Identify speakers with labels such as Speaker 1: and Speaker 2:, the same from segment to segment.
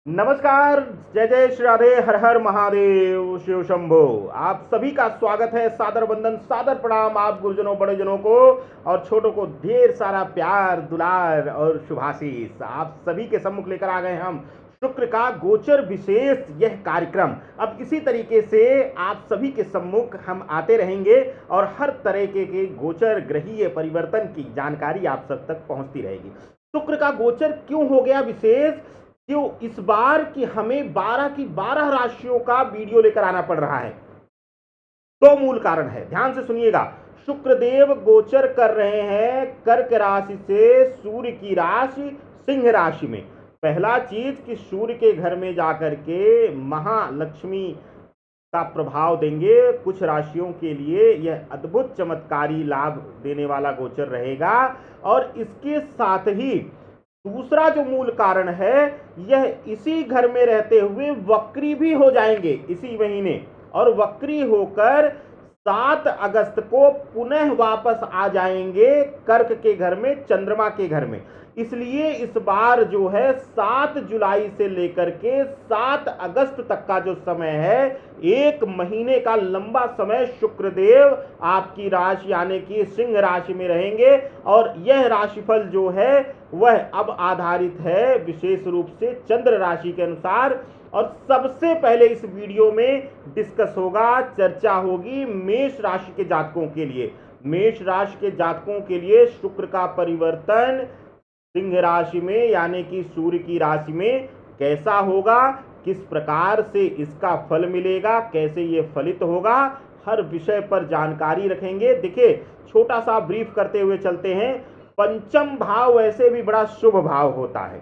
Speaker 1: नमस्कार। जय जय श्री राधे, हर हर महादेव, शिव शंभो। आप सभी का स्वागत है। सादर वंदन, सादर प्रणाम आप गुरुजनों, बड़े जनों को और छोटों को ढेर सारा प्यार, दुलार और शुभाशीष आप सभी के सम्मुख लेकर आ गए हम शुक्र का गोचर विशेष यह कार्यक्रम। अब इसी तरीके से आप सभी के सम्मुख हम आते रहेंगे और हर तरह के गोचर ग्रहीय परिवर्तन की जानकारी आप सब तक पहुंचती रहेगी। शुक्र का गोचर क्यों हो गया विशेष, क्यों इस बार कि हमें 12 की 12 राशियों का वीडियो लेकर आना पड़ रहा है? दो मूल कारण है, ध्यान से सुनिएगा। शुक्रदेव गोचर कर रहे हैं कर्क राशि से सूर्य की राशि सिंह राशि में। पहला चीज कि सूर्य के घर में जाकर के महालक्ष्मी का प्रभाव देंगे। कुछ राशियों के लिए यह अद्भुत चमत्कारी लाभ देने वाला गोचर रहेगा। और इसके साथ ही दूसरा जो मूल कारण है, यह इसी घर में रहते हुए वक्री भी हो जाएंगे इसी महीने, और वक्री होकर 7 अगस्त को पुनः वापस आ जाएंगे कर्क के घर में, चंद्रमा के घर में। इसलिए इस बार जो है 7 जुलाई से लेकर के 7 अगस्त तक का जो समय है, एक महीने का लंबा समय शुक्रदेव आपकी राशि यानी कि सिंह राशि में रहेंगे। और यह राशिफल जो है वह अब आधारित है विशेष रूप से चंद्र राशि के अनुसार। और सबसे पहले इस वीडियो में डिस्कस होगा, चर्चा होगी मेष राशि के जातकों के लिए। मेष राशि के जातकों के लिए शुक्र का परिवर्तन सिंह राशि में यानी कि सूर्य की राशि में कैसा होगा, किस प्रकार से इसका फल मिलेगा, कैसे ये फलित होगा, हर विषय पर जानकारी रखेंगे। देखिए, छोटा सा ब्रीफ करते हुए चलते हैं। पंचम भाव वैसे भी बड़ा शुभ भाव होता है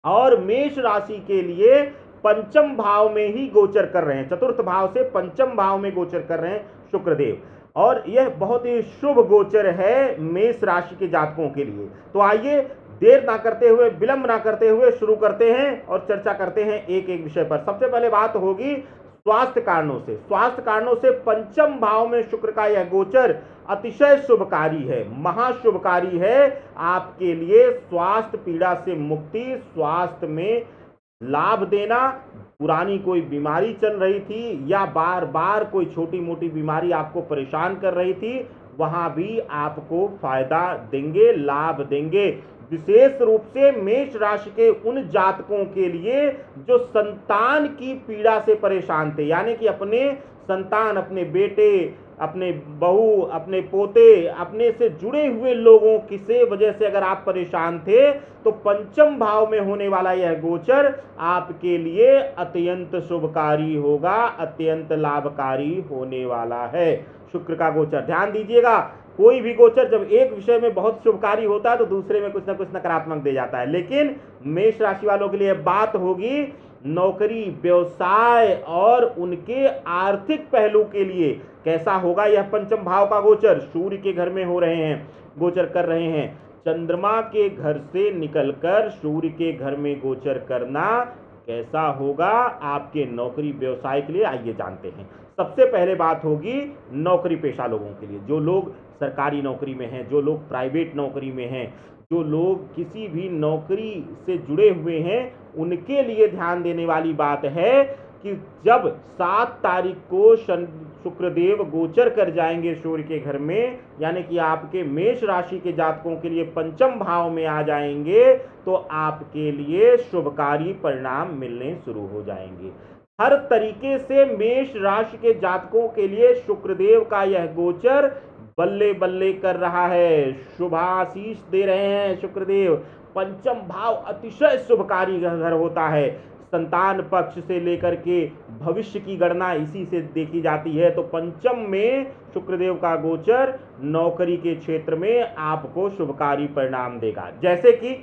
Speaker 1: और मेष राशि के लिए पंचम भाव में ही गोचर कर रहे हैं, चतुर्थ भाव से पंचम भाव में गोचर कर रहे हैं शुक्रदेव, और यह बहुत ही शुभ गोचर है मेष राशि के जातकों के लिए। तो आइए देर ना करते हुए, विलंब ना करते हुए शुरू करते हैं और चर्चा करते हैं एक एक विषय पर। सबसे पहले बात होगी स्वास्थ्य कारणों से। स्वास्थ्य कारणों से पंचम भाव में शुक्र का यह गोचर अतिशय शुभकारी है, महाशुभकारी है आपके लिए। स्वास्थ्य पीड़ा से मुक्ति, स्वास्थ्य में लाभ देना, पुरानी कोई बीमारी चल रही थी या बार बार कोई छोटी मोटी बीमारी आपको परेशान कर रही थी, वहां भी आपको फायदा देंगे, लाभ देंगे। विशेष रूप से मेष राशि के उन जातकों के लिए जो संतान की पीड़ा से परेशान थे, यानी कि अपने संतान, अपने बेटे, अपने बहू, अपने पोते, अपने से जुड़े हुए लोगों की से वजह से अगर आप परेशान थे, तो पंचम भाव में होने वाला यह गोचर आपके लिए अत्यंत शुभकारी होगा, अत्यंत लाभकारी होने वाला है। शुक्र का गोचर ध्यान दीजिएगा, कोई भी गोचर जब एक विषय में बहुत शुभकारी होता है तो दूसरे में कुछ ना कुछ नकारात्मक दे जाता है। लेकिन मेष राशि वालों के लिए बात होगी नौकरी, व्यवसाय और उनके आर्थिक पहलू के लिए कैसा होगा यह पंचम भाव का गोचर। सूर्य के घर में हो रहे हैं, गोचर कर रहे हैं, चंद्रमा के घर से निकलकर सूर्य के घर में गोचर करना कैसा होगा आपके नौकरी व्यवसाय के लिए, आइए जानते हैं। सबसे पहले बात होगी नौकरी पेशा लोगों के लिए, जो लोग सरकारी नौकरी में हैं, जो लोग प्राइवेट नौकरी में हैं, जो लोग किसी भी नौकरी से जुड़े हुए हैं, उनके लिए ध्यान देने वाली बात है कि जब 7 तारीख को शुक्रदेव गोचर कर जाएंगे सूर्य के घर में, यानी कि आपके मेष राशि के जातकों के लिए पंचम भाव में आ जाएंगे, तो आपके लिए शुभकारी परिणाम मिलने शुरू हो जाएंगे। हर तरीके से मेष राशि के जातकों के लिए शुक्रदेव का यह गोचर बल्ले बल्ले कर रहा है, शुभाशीष दे रहे हैं शुक्रदेव। पंचम भाव अतिशय शुभकारी घर होता है, संतान पक्ष से लेकर के भविष्य की गणना इसी से देखी जाती है। तो पंचम में शुक्रदेव का गोचर नौकरी के क्षेत्र में आपको शुभकारी परिणाम देगा। जैसे कि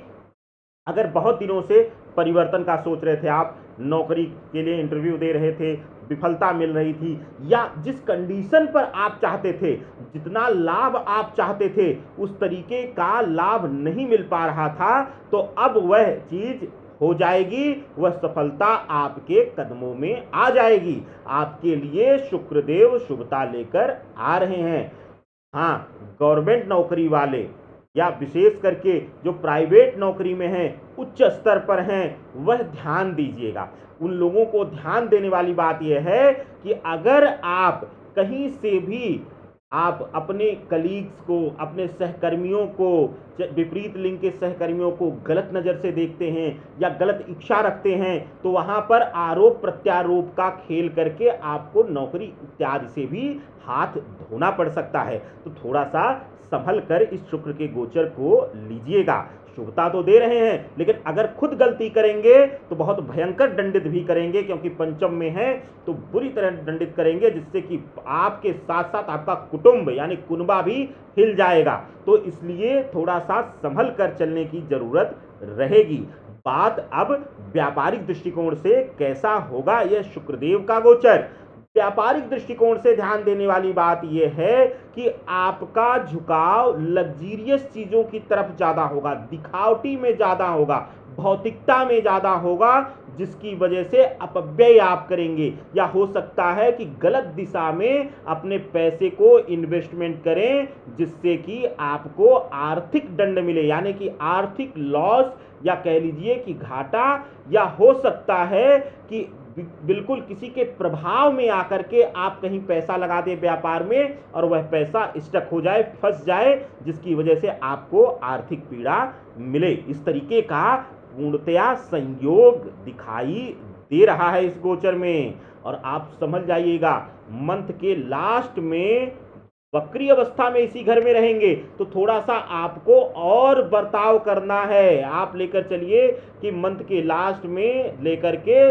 Speaker 1: अगर बहुत दिनों से परिवर्तन का सोच रहे थे, आप नौकरी के लिए इंटरव्यू दे रहे थे, विफलता मिल रही थी, या जिस कंडीशन पर आप चाहते थे, जितना लाभ आप चाहते थे, उस तरीके का लाभ नहीं मिल पा रहा था, तो अब वह चीज हो जाएगी, वह सफलता आपके कदमों में आ जाएगी। आपके लिए शुक्रदेव शुभता लेकर आ रहे हैं। हाँ, गवर्नमेंट नौकरी वाले, या विशेष करके जो प्राइवेट नौकरी में हैं, उच्च स्तर पर हैं, वह ध्यान दीजिएगा। उन लोगों को ध्यान देने वाली बात यह है कि अगर आप कहीं से भी आप अपने कलीग्स को, अपने सहकर्मियों को, विपरीत लिंग के सहकर्मियों को गलत नज़र से देखते हैं या गलत इच्छा रखते हैं, तो वहाँ पर आरोप प्रत्यारोप का खेल करके आपको नौकरी इत्यादि से भी हाथ धोना पड़ सकता है। तो थोड़ा सा संभल कर इस शुक्र के गोचर को लीजिएगा। शुभता तो दे रहे हैं, लेकिन अगर खुद गलती करेंगे तो बहुत भयंकर दंडित भी करेंगे, क्योंकि पंचम में है तो बुरी तरह दंडित करेंगे, जिससे कि आपके साथ साथ आपका कुटुंब यानी कुनबा भी हिल जाएगा। तो इसलिए थोड़ा सा संभल कर चलने की जरूरत रहेगी। बात अब व्यापारिक दृष्टिकोण से कैसा होगा यह शुक्रदेव का गोचर। व्यापारिक दृष्टिकोण से ध्यान देने वाली बात यह है कि आपका झुकाव लग्जीरियस चीजों की तरफ ज्यादा होगा, दिखावटी में ज्यादा होगा, भौतिकता में ज्यादा होगा, जिसकी वजह से अपव्यय आप करेंगे, या हो सकता है कि गलत दिशा में अपने पैसे को इन्वेस्टमेंट करें, जिससे कि आपको आर्थिक दंड मिले, यानी कि आर्थिक लॉस, या कह लीजिए कि घाटा, या हो सकता है कि बिल्कुल किसी के प्रभाव में आकर के आप कहीं पैसा लगा दें व्यापार में और वह पैसा स्टक हो जाए, फंस जाए, जिसकी वजह से आपको आर्थिक पीड़ा मिले। इस तरीके का पूर्णतया संयोग दिखाई दे रहा है इस गोचर में। और आप समझ जाइएगा, मंथ के लास्ट में वक्री अवस्था में इसी घर में रहेंगे तो थोड़ा सा आपको और बर्ताव करना है। आप लेकर चलिए कि मंथ के लास्ट में लेकर के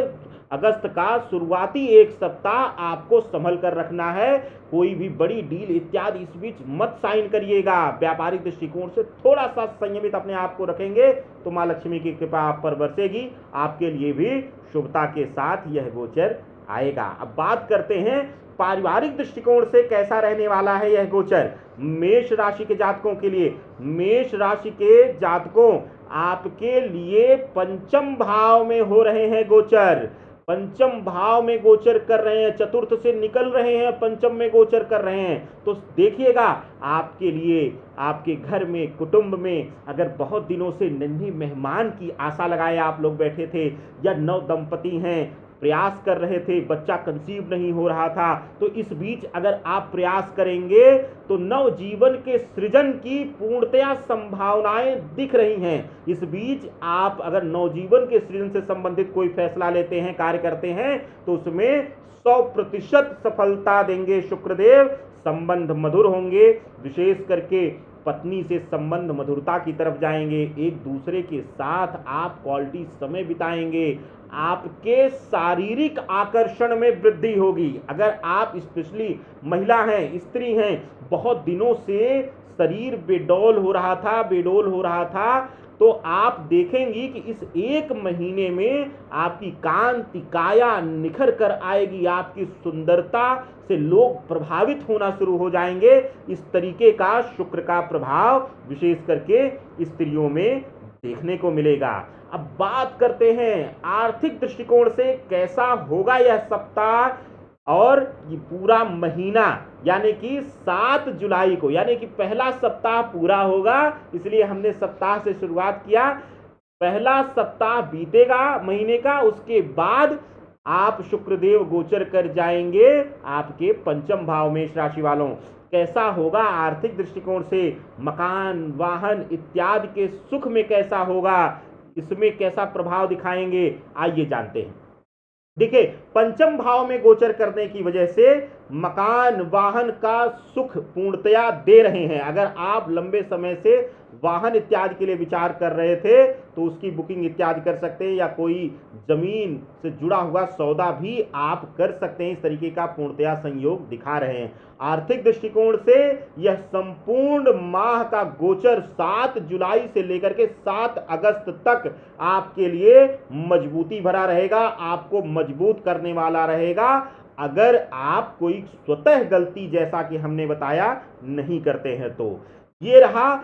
Speaker 1: अगस्त का शुरुआती एक सप्ताह आपको संभल कर रखना है। कोई भी बड़ी डील इत्यादि इस बीच मत साइन करिएगा। व्यापारिक दृष्टिकोण से थोड़ा सा संयमित अपने आप को रखेंगे तो मां लक्ष्मी की कृपा आप पर बरसेगी। आपके लिए भी शुभता के साथ यह गोचर आएगा। अब बात करते हैं पारिवारिक दृष्टिकोण से कैसा रहने वाला है यह गोचर मेष राशि के जातकों के लिए। मेष राशि के जातकों, आपके लिए पंचम भाव में हो रहे हैं गोचर, पंचम भाव में गोचर कर रहे हैं, चतुर्थ से निकल रहे हैं, पंचम में गोचर कर रहे हैं। तो देखिएगा, आपके लिए आपके घर में, कुटुंब में अगर बहुत दिनों से नन्ही मेहमान की आशा लगाए आप लोग बैठे थे, या नव दंपति हैं, प्रयास कर रहे थे, बच्चा कंसीव नहीं हो रहा था, तो इस बीच अगर आप प्रयास करेंगे तो नव जीवन के सृजन की पूर्णतया संभावनाएं दिख रही हैं। इस बीच आप अगर नवजीवन के सृजन से संबंधित कोई फैसला लेते हैं, कार्य करते हैं, तो उसमें 100% सफलता देंगे शुक्रदेव। संबंध मधुर होंगे, विशेष करके पत्नी से संबंध मधुरता की तरफ जाएंगे, एक दूसरे के साथ आप क्वालिटी समय बिताएंगे, आपके शारीरिक आकर्षण में वृद्धि होगी। अगर आप स्पेशली महिला हैं, स्त्री हैं, बहुत दिनों से शरीर बेडौल हो रहा था, तो आप देखेंगी कि इस एक महीने में आपकी कांति काया निखर कर आएगी, आपकी सुंदरता से लोग प्रभावित होना शुरू हो जाएंगे। इस तरीके का शुक्र का प्रभाव विशेष करके स्त्रियों में देखने को मिलेगा। अब बात करते हैं आर्थिक दृष्टिकोण से कैसा होगा यह सप्ताह और ये पूरा महीना, यानी कि 7 जुलाई को, यानी कि पहला सप्ताह पूरा होगा, इसलिए हमने सप्ताह से शुरुआत किया। पहला सप्ताह बीतेगा महीने का, उसके बाद आप शुक्रदेव गोचर कर जाएंगे आपके पंचम भाव में। मेष राशि वालों, कैसा होगा आर्थिक दृष्टिकोण से, मकान, वाहन इत्यादि के सुख में कैसा होगा, इसमें कैसा प्रभाव दिखाएंगे, आइए जानते हैं। देखिए, पंचम भाव में गोचर करने की वजह से मकान वाहन का सुख पूर्णतया दे रहे हैं। अगर आप लंबे समय से वाहन इत्यादि के लिए विचार कर रहे थे तो उसकी बुकिंग इत्यादि कर सकते हैं, या कोई जमीन से जुड़ा हुआ सौदा भी आप कर सकते हैं। इस तरीके का पूर्णतया संयोग दिखा रहे हैं। आर्थिक दृष्टिकोण से यह संपूर्ण माह का गोचर 7 जुलाई से लेकर के 7 अगस्त तक आपके लिए मजबूती भरा रहेगा, आपको मजबूत करने वाला रहेगा, अगर आप कोई स्वतः गलती जैसा कि हमने बताया नहीं करते हैं तो। ये रहा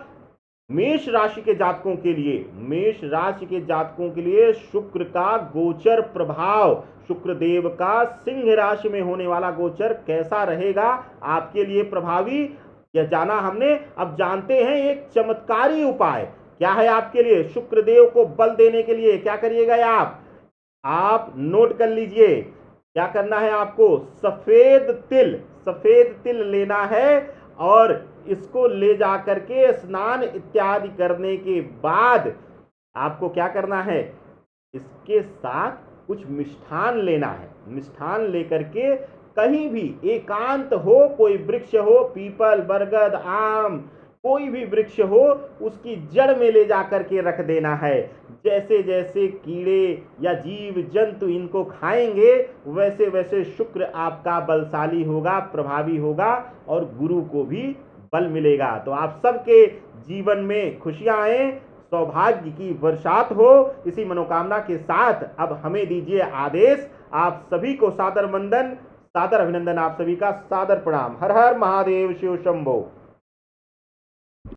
Speaker 1: मेष राशि के जातकों के लिए। मेष राशि के जातकों के लिए शुक्र का गोचर प्रभाव, शुक्रदेव का सिंह राशि में होने वाला गोचर कैसा रहेगा आपके लिए प्रभावी, यह जाना हमने, अब जानते हैं एक चमत्कारी उपाय क्या है आपके लिए। शुक्रदेव को बल देने के लिए क्या करिएगा आप नोट कर लीजिए। क्या करना है आपको, सफेद तिल लेना है और इसको ले जा करके स्नान इत्यादि करने के बाद आपको क्या करना है, इसके साथ कुछ मिष्ठान लेना है। मिष्ठान लेकर के कहीं भी एकांत हो, कोई वृक्ष हो, पीपल, बरगद, आम, कोई भी वृक्ष हो, उसकी जड़ में ले जाकर के रख देना है। जैसे जैसे कीड़े या जीव जंतु इनको खाएंगे वैसे वैसे शुक्र आपका बलशाली होगा, प्रभावी होगा और गुरु को भी बल मिलेगा। तो आप सबके जीवन में खुशियां आए, सौभाग्य की बरसात हो, इसी मनोकामना के साथ अब हमें दीजिए आदेश। आप सभी को सादर वंदन, सादर अभिनंदन, आप सभी का सादर प्रणाम। हर हर महादेव, शिव शंभो।